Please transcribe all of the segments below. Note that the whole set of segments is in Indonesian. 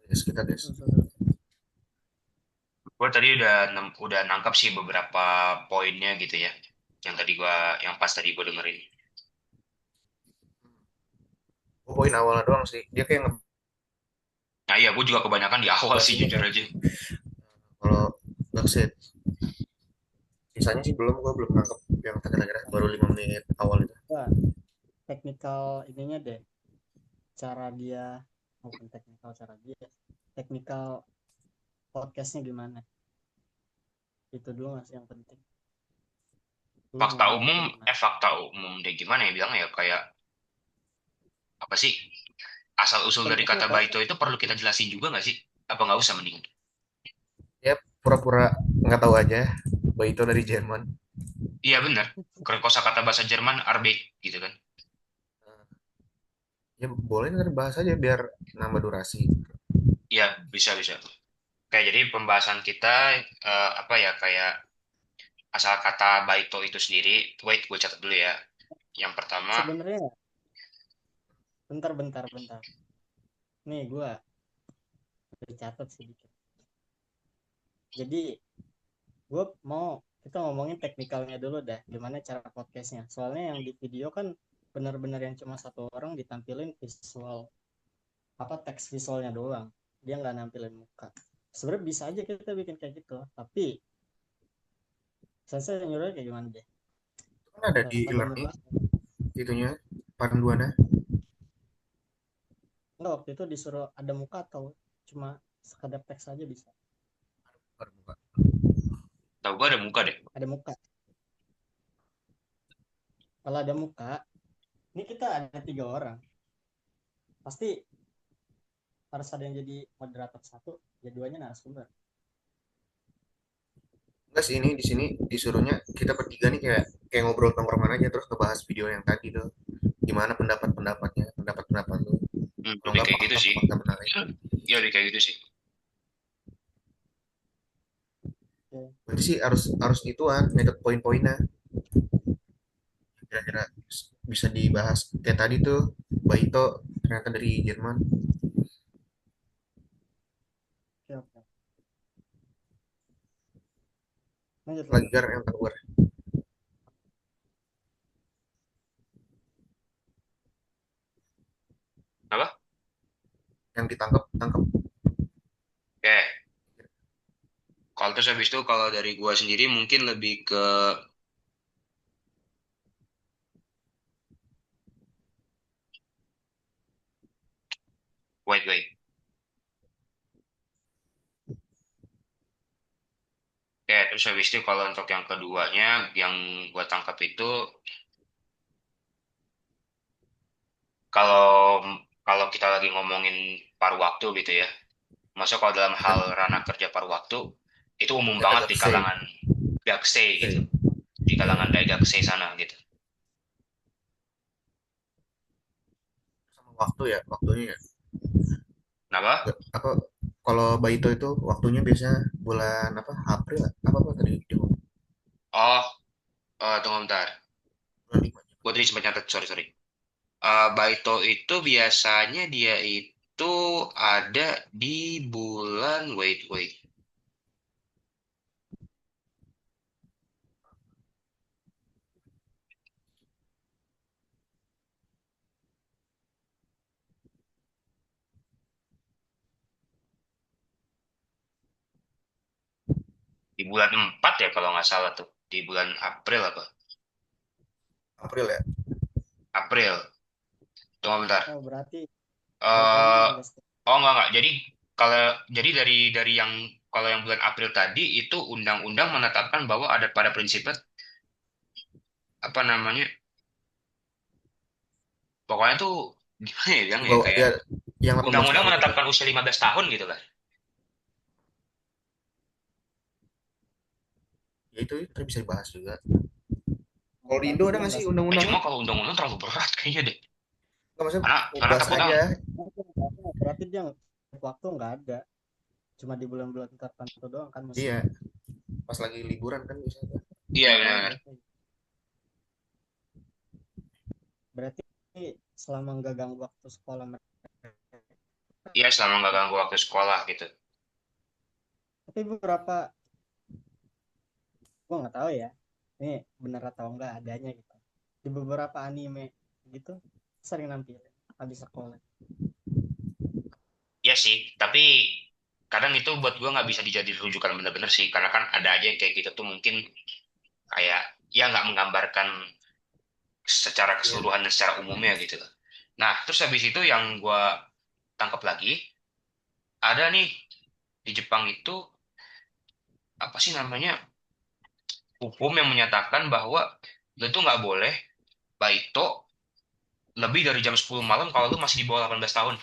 Guys, kita guys. Terus, terus. Gue tadi udah nangkap sih beberapa poinnya gitu ya. Yang pas tadi gue dengerin. Poin awalnya doang sih. Dia kayak Nah iya, gue juga kebanyakan di awal ngebahas sih ini jujur kan. aja. Kalau backseat, sisanya sih gue belum nangkep yang terakhir baru 5 menit awal itu. Ya, teknikal ininya deh, cara dia, bukan teknikal cara dia, teknikal podcastnya gimana, itu dulu nggak sih yang penting, lu Fakta ngebahasnya umum, gimana. fakta umum deh gimana ya bilang ya kayak apa sih? Asal usul dari Bentuknya kata kayak baito itu perlu kita jelasin juga nggak sih? Apa nggak usah mending? Ya pura-pura nggak tahu aja. Baito dari Jerman. Iya benar. Kosakata bahasa Jerman Arbeck gitu kan. Ya boleh ntar bahas aja biar nambah durasi. Iya bisa bisa. Kayak jadi pembahasan kita apa ya kayak asal kata baito itu sendiri. Wait, gue catat dulu ya. Yang pertama, sebenarnya. Bentar bentar bentar, nih gua dicatat sedikit. Jadi gua mau kita ngomongin teknikalnya dulu dah, gimana cara podcastnya, soalnya yang di video kan benar-benar yang cuma satu orang ditampilin visual, apa, teks visualnya doang, dia nggak nampilin muka. Sebenarnya bisa aja kita bikin kayak gitu, tapi saya nyuruhnya kayak gimana deh, Kan ada di daripada e-learning muka. itunya panduannya. Enggak, waktu itu disuruh ada muka atau cuma sekadar teks aja bisa. tahu gue ada muka deh. Ada muka. Kalau ada muka, ini kita ada 3 orang, pasti harus ada yang jadi moderator satu, ya duanya narasumber. Enggak sih, ini di sini disuruhnya kita bertiga nih kayak kayak ngobrol tongkrongan aja terus ngebahas video yang tadi tuh. Gimana pendapat-pendapatnya, pendapat-pendapat lu. Kalau Lebih nggak kayak gitu sih. fakta-fakta benarnya. Ya lebih kayak gitu sih. Oke. Berarti sih harus harus ituan metode poin-poinnya. Kira-kira bisa dibahas kayak tadi tuh Baito ternyata dari Jerman. Oke, oke. Lanjut, Lagi lanjut. gar yang keluar Apa? yang ditangkap tangkap. Oke. Kalau terus habis itu kalau dari gua sendiri mungkin lebih ke wait. Oke, terus habis itu kalau untuk yang keduanya yang gua tangkap itu kalau kalau kita lagi ngomongin paruh waktu gitu ya. Masuk kalau dalam hal ranah kerja paruh waktu itu umum Kita banget agak di say kalangan gaksei gitu. say Di kalangan ya, dai gaksei sana gitu. sama waktu ya waktunya ya. Kenapa? Nggak, apa kalau Baito itu waktunya biasanya bulan apa April ya? Apa tadi dia ngomong? Oh, tunggu bentar. Bulan 5. Gue tadi sempat nyatet, sorry. Baito itu biasanya dia itu ada di bulan wait. Di bulan 4 ya kalau nggak salah tuh. Di bulan April apa? April ya. April. Tunggu bentar. Oh, berarti deadline-nya eh agak oh enggak. Kalau jadi dari yang kalau yang bulan April tadi itu undang-undang menetapkan bahwa ada pada prinsipnya apa namanya? Pokoknya tuh gimana ya bilang Di ya bawah kayak dia yang 18 undang-undang tahun gitu. menetapkan usia 15 tahun gitu lah. Ya itu kan bisa dibahas juga. oh, Kalau di Indo berarti ada dia nggak nggak sih Cuma undang-undangnya? kalau undang-undang terlalu berat kayaknya deh. Nggak maksudnya Karena bahas takutnya aja. berarti dia waktu nggak ada, cuma di bulan-bulan tertentu doang kan Iya, musim. pas lagi liburan kan biasanya. iya Oh, benar. oke. Berarti selama nggak ganggu waktu sekolah mereka. Iya, selama nggak ganggu waktu sekolah gitu. Tapi beberapa, gue nggak tahu ya, ini bener atau enggak adanya gitu. Di beberapa anime gitu sering nampilin habis sekolah. Iya sih, tapi kadang itu buat gue nggak bisa dijadiin rujukan bener-bener sih, karena kan ada aja yang kayak gitu tuh mungkin kayak ya nggak menggambarkan secara Iya. keseluruhan dan secara umumnya gitu loh. Nah, terus habis itu yang gue tangkap lagi, ada nih di Jepang itu apa sih namanya hukum yang menyatakan bahwa lu tuh nggak boleh baito lebih dari jam 10 malam kalau lu masih di bawah 18 tahun.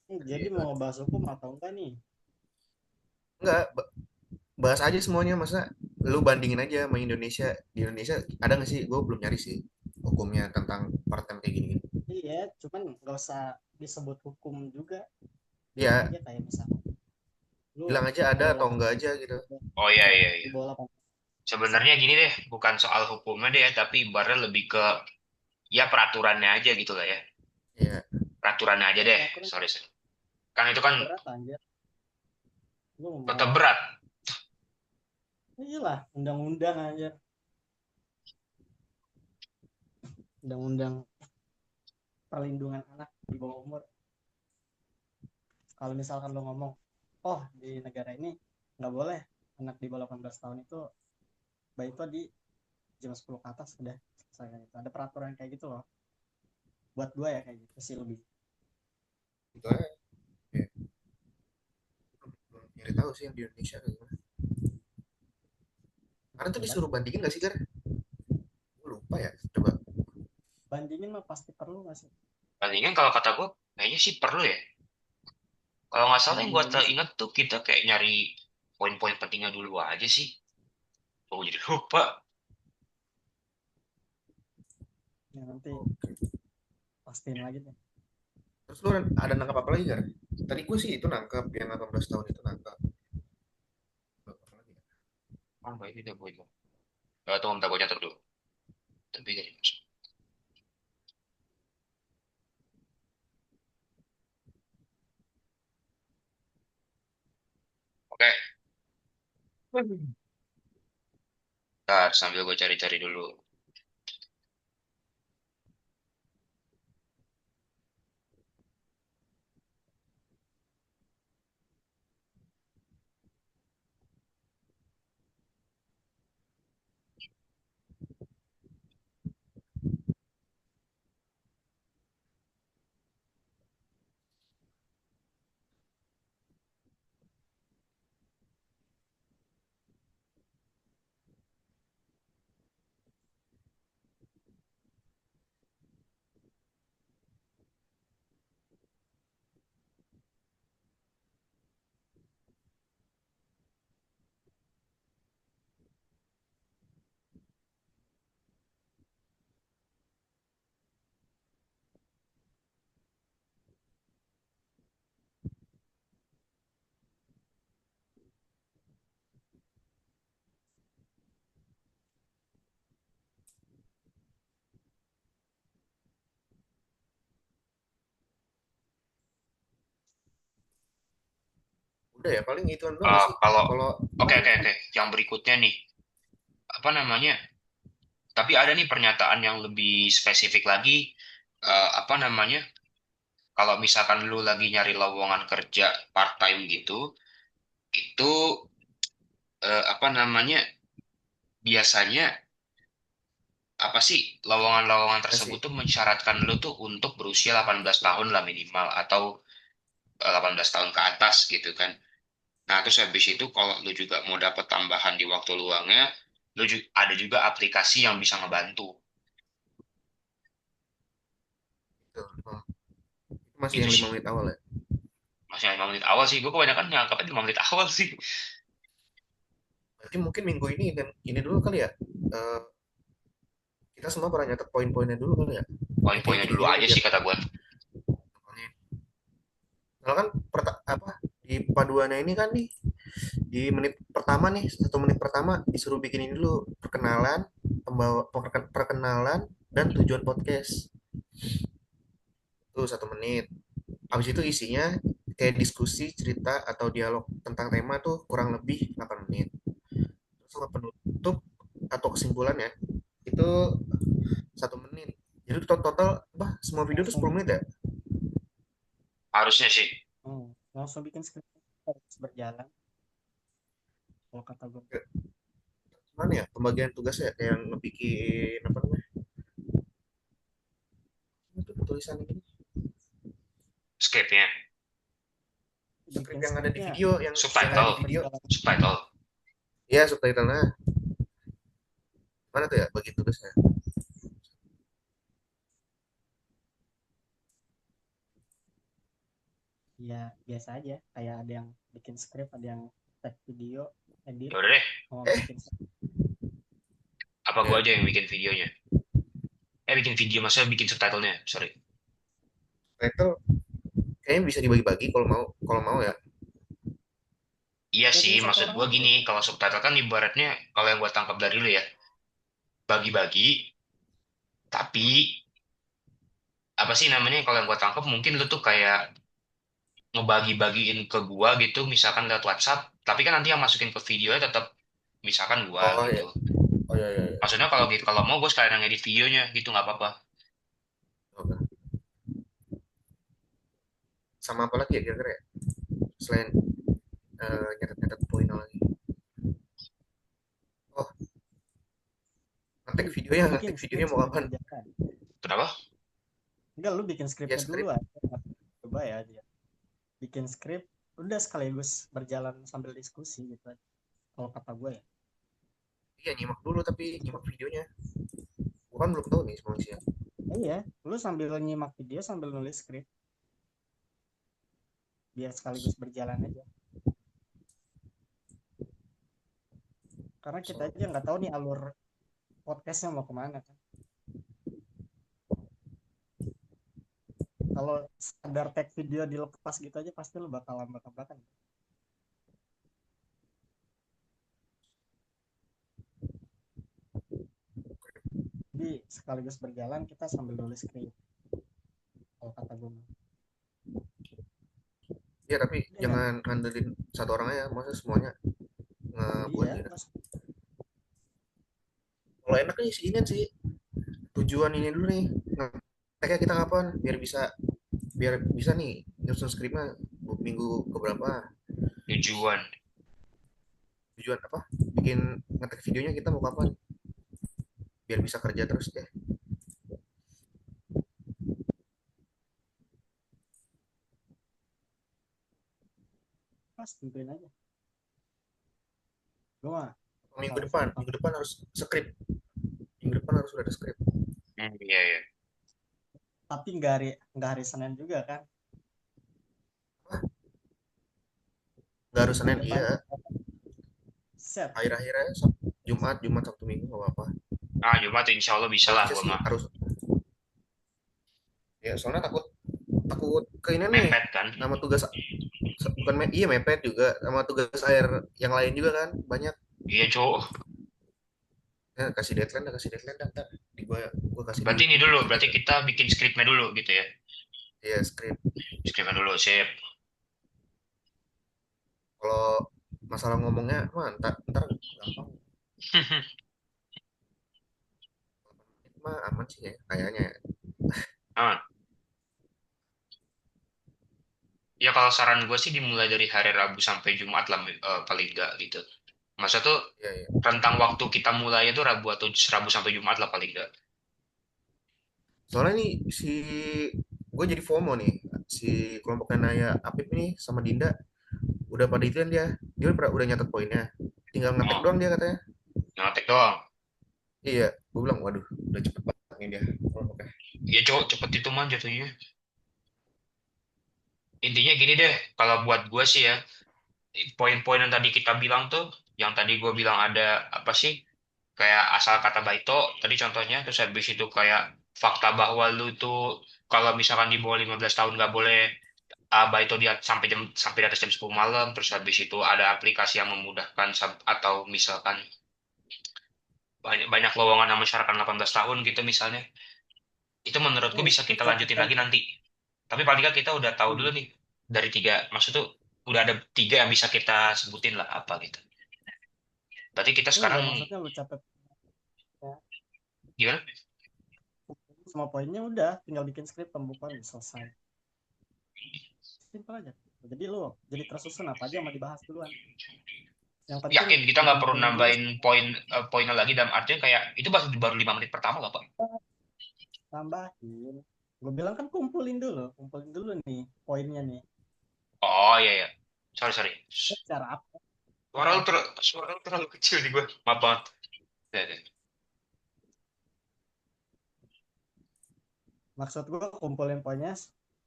Jadi Gitu. mau ngebahas hukum atau enggak nih? Enggak, bahas aja semuanya, masa lu bandingin aja sama Indonesia. Di Indonesia ada nggak sih? Gue belum nyari sih hukumnya tentang part time kayak gini. Iya, cuman nggak usah disebut hukum juga, bilang Ya, aja kayak misalnya lu bilang aja ada kalau atau delapan enggak aja gitu. Oh iya iya di iya. bawah 18 bisa. Sebenarnya gini deh, bukan soal hukumnya deh ya, tapi ibaratnya lebih ke ya peraturannya aja gitu lah ya. Ya, Peraturannya aja deh, Peraturan sorry. Sorry. Kan itu kan berat anjir. Lu tetap mau, berat. iyalah undang-undang aja, undang-undang perlindungan anak di bawah umur. Kalau misalkan lo ngomong, oh di negara ini nggak boleh anak di bawah 18 tahun itu, baik itu di jam 10 ke atas udah selesai kan itu. Ada peraturan kayak gitu loh. Buat gue ya kayak gitu sih lebih. gitu aja. Ya, belum nyari tahu sih yang di Indonesia kayak gimana. Karena tuh Coba disuruh bandingin nggak sih, Gar? Gue lupa ya. Coba. bandingin mah pasti perlu nggak sih? Palingan kalau kata gue, kayaknya sih perlu ya. Kalau nggak salah yang gue Bandingin aja sih. ingat tuh kita kayak nyari poin-poin pentingnya dulu aja sih. Oh jadi lupa. Ya, nanti Oke. pastiin lagi deh. Terus lu ada nangkap apa lagi, Gar? Tadi gue sih itu nangkap yang 18 tahun itu nangkap. Apa lagi ya? Oh enggak, ini udah gue itu. Tunggu bentar gue catat dulu. Tapi dari Oke. Ntar sambil gue cari-cari dulu. Udah ya, paling ituan doang nggak sih? Kalau Kalau oke Paling oke oke, yang berikutnya nih apa namanya? Tapi ada nih pernyataan yang lebih spesifik lagi. Apa namanya? Kalau misalkan lu lagi nyari lowongan kerja part time gitu, itu apa namanya? Biasanya apa sih lowongan-lowongan ya tersebut sih, tuh mensyaratkan lu tuh untuk berusia 18 tahun lah minimal atau 18 tahun ke atas gitu kan. Nah, terus habis itu kalau lu juga mau dapat tambahan di waktu luangnya, ada juga aplikasi yang bisa ngebantu. itu. Itu masih Itu yang sih 5 menit awal ya. masih 5 menit awal sih. Gue kebanyakan nyangkapnya 5 menit awal sih. Berarti mungkin minggu ini dan ini dulu kali ya. Eh, kita semua pernah nyatet poin-poinnya dulu kali ya. Yang kayak Poin-poinnya dulu gini-gini nih aja biar sih kata gue. kalau kan apa di paduannya ini kan nih di menit pertama nih 1 menit pertama disuruh bikin ini dulu perkenalan perkenalan dan tujuan podcast. Tuh 1 menit. Habis itu isinya kayak diskusi, cerita atau dialog tentang tema tuh kurang lebih 8 menit. Terus sama penutup atau kesimpulannya itu 1 menit. Jadi total bah semua video tuh langsung 10 menit ya. Harusnya sih. langsung bikin skrip terus berjalan kalau kata gue. Gimana ya pembagian tugasnya kayak yang ngebikin apa namanya itu tulisan ini Script-nya. skrip Bikin yang ada di skripnya video yang ada Subtitle. di video berjalan. Subtitle. ya subtitlenya mana tuh ya bagi tugasnya. Ya biasa aja kayak ada yang bikin skrip, ada yang tag video, edit, Ya udah deh. mau Eh bikin Apa gua ya aja yang bikin videonya? Bikin video maksudnya bikin subtitlenya. Sorry. subtitle kayaknya bisa dibagi-bagi kalau mau ya. Iya sih, dari satu maksud orang gua aja. gini, kalau subtitle kan ibaratnya kalau yang gua tangkap dari lu ya, bagi-bagi, tapi apa sih namanya kalau yang gua tangkap mungkin lu tuh kayak ngebagi-bagiin ke gua gitu, misalkan lewat WhatsApp, tapi kan nanti yang masukin ke videonya tetap misalkan gua Oh ya, gitu. oh ya ya, ya. Maksudnya kalau gitu, kalau mau gue sekalian ngedit videonya gitu nggak apa-apa. Oke. Sama apa lagi ya kira-kira ya? Selain nyatet-nyatet poin lagi. Oh, Bikin ngetek skrip videonya mau sambil kapan? berjalan. Kenapa? Enggak, lu bikin Ya skripnya dulu skrip. aja. Coba ya dia. Bikin skrip, udah sekaligus berjalan sambil diskusi gitu aja. Kalau kata gue ya. Iya nyimak dulu tapi nyimak videonya. Gua kan belum tahu nih semua isinya. Iya, lu sambil nyimak video sambil nulis skrip. Biar sekaligus berjalan aja. Karena kita So, aja nggak tahu nih alur podcastnya mau kemana kan. Kalau sadar tag video dilepas gitu aja pasti lu bakal lambat-lambatan. Jadi sekaligus berjalan kita sambil nulis skrip. Kalau kata gue. ya tapi Dia nggak. jangan ngandelin satu orang aja, masa semuanya ngebuat Iya, gitu. Kalau enak nih si ini sih tujuan ini dulu nih. Kayak kita kapan biar bisa nih nyusun skripnya minggu keberapa. Tujuan. Tujuan apa? Bikin ngetek videonya kita mau kapan? Biar bisa kerja terus deh. pas tentuin aja. Gue mah Minggu masalah depan, skrip minggu depan harus skrip. Minggu depan harus udah ada skrip. Iya ya. tapi nggak hari Senin juga kan. Nggak harus Minggu Senin, depan iya. set. Akhir-akhirnya Jumat, Sabtu, Minggu nggak apa-apa. Jumat insya Allah bisa Kalau lah bisa gue sih mah. harus. Ya soalnya takut takut ke ini nih Mepet kan. nama tugas bukan iya mepet juga sama tugas air yang lain juga kan banyak. Iya cowok. Ya, kasih deadline dah ntar gua kasih dulu Berarti ini dulu, kerja berarti kita bikin skripnya dulu gitu ya. ya skrip. Skripnya dulu, sip. Kalau masalah ngomongnya mah ntar gampang mah aman sih ya kayaknya ya. Ah, ya kalau saran gue sih dimulai dari hari Rabu sampai Jumat lah paling enggak gitu. Masa tuh Iya, iya. rentang waktu kita mulainya tuh Rabu atau Rabu sampai Jumat lah paling enggak. Soalnya nih gue jadi FOMO nih si kelompoknya Naya Apip nih sama Dinda udah pada itu kan dia udah nyatet poinnya tinggal ngetek Oh, doang dia katanya. ngetik doang. Iya gue bilang waduh udah cepet banget nih dia. Oke. Iya cowok, cepet itu mah jatuhnya. Intinya gini deh, kalau buat gue sih ya, poin-poin yang tadi kita bilang tuh, yang tadi gue bilang ada apa sih, kayak asal kata baito, tadi contohnya, terus habis itu kayak fakta bahwa lu tuh kalau misalkan di bawah 15 tahun nggak boleh baito dia sampai di atas jam 10 malam, terus habis itu ada aplikasi yang memudahkan atau misalkan banyak lowongan sama masyarakat 18 tahun gitu misalnya. Itu menurutku bisa Itu kita lanjutin cakupan. lagi nanti. Tapi paling nggak kita udah tahu dulu Hmm. nih dari tiga, maksud tuh udah ada tiga yang bisa kita sebutin lah apa gitu. Berarti kita Enggak, sekarang maksudnya lu catat ya, gimana? semua poinnya udah, tinggal bikin skrip pembukaan selesai. Simpel aja. Jadi lu jadi tersusun apa aja yang mau dibahas duluan. Yang penting Yakin kita nggak perlu dikumpulin dulu nambahin poinnya lagi dalam artinya kayak itu baru 5 menit pertama lah Pak. tambahin. Gue bilang kan kumpulin dulu nih poinnya nih. Oh iya ya. Sorry sorry. Cara apa? Suara lu, suara lu terlalu kecil di gue. Maaf banget. Ya, ya. Maksud gue kumpulin poinnya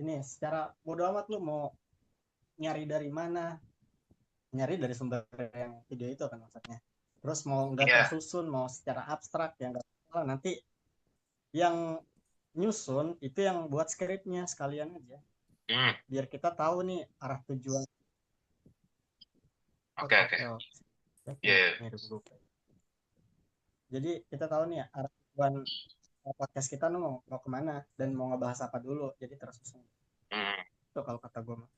ini secara bodo amat lu mau nyari dari mana, nyari dari sumber yang video itu kan maksudnya. Terus mau nggak Iya. tersusun, mau secara abstrak yang nggak salah, nanti yang nyusun itu yang buat skripnya sekalian aja. Hmm, Biar kita tahu nih arah tujuan. oke Oke, oke. oke, oke. Iya. Iya. Mirip gue. Jadi kita tahu nih arah tujuan podcast kita nih mau kemana dan mau ngebahas apa dulu. Jadi tersusun. Hmm, Itu kalau kata gue mah.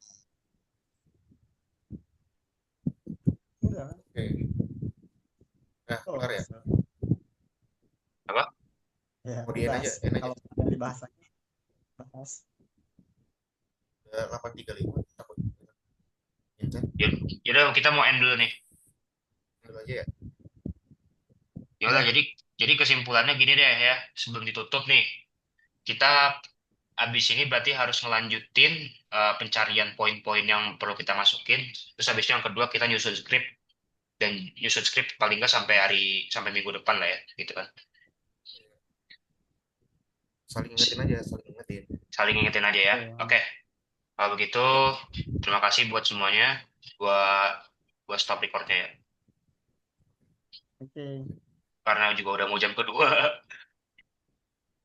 Udah. Oke. Nah, Oh, kelar ya. apa? ya Mau bebas. aja, end aja. Kalau ada dibahas lagi, bahas. Udah 8.35 takut. Vincent, Yaudah kita mau end dulu nih. dulu aja ya. Yaudah Udah. jadi kesimpulannya gini deh ya sebelum ditutup nih kita abis ini berarti harus ngelanjutin pencarian poin-poin yang perlu kita masukin. Terus habis itu yang kedua kita nyusun skrip dan nyusun skrip paling nggak sampai minggu depan lah ya gitu kan. Saling ingetin aja, saling ingetin. Saling ingetin aja ya. Oke. Oke, kalau begitu terima kasih buat semuanya. Gua gua stop recordnya ya Oke. karena juga udah mau jam kedua.